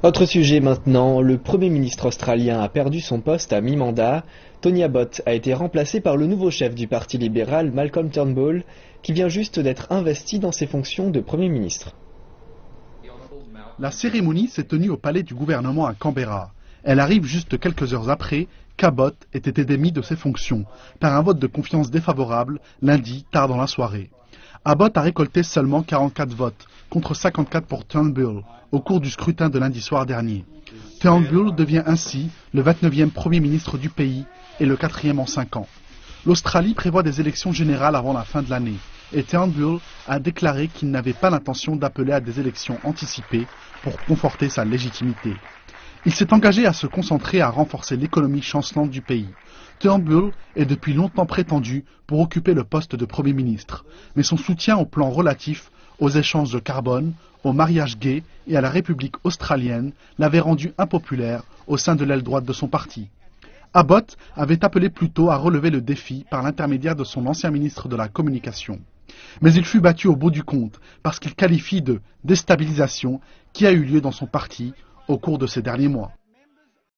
Autre sujet maintenant, le Premier ministre australien a perdu son poste à mi-mandat. Tony Abbott a été remplacé par le nouveau chef du Parti libéral, Malcolm Turnbull, qui vient juste d'être investi dans ses fonctions de Premier ministre. La cérémonie s'est tenue au palais du gouvernement à Canberra. Elle arrive juste quelques heures après qu'Abbott ait été démis de ses fonctions par un vote de confiance défavorable lundi tard dans la soirée. Abbott a récolté seulement 44 votes contre 54 pour Turnbull au cours du scrutin de lundi soir dernier. Turnbull devient ainsi le 29e Premier ministre du pays et le 4e en 5 ans. L'Australie prévoit des élections générales avant la fin de l'année et Turnbull a déclaré qu'il n'avait pas l'intention d'appeler à des élections anticipées pour conforter sa légitimité. Il s'est engagé à se concentrer à renforcer l'économie chancelante du pays. Turnbull est depuis longtemps prétendu pour occuper le poste de Premier ministre, mais son soutien au plan relatif aux échanges de carbone, au mariage gay et à la République australienne l'avait rendu impopulaire au sein de l'aile droite de son parti. Abbott avait appelé plus tôt à relever le défi par l'intermédiaire de son ancien ministre de la Communication. Mais il fut battu au bout du compte parce qu'il qualifie de déstabilisation qui a eu lieu dans son parti au cours de ces derniers mois.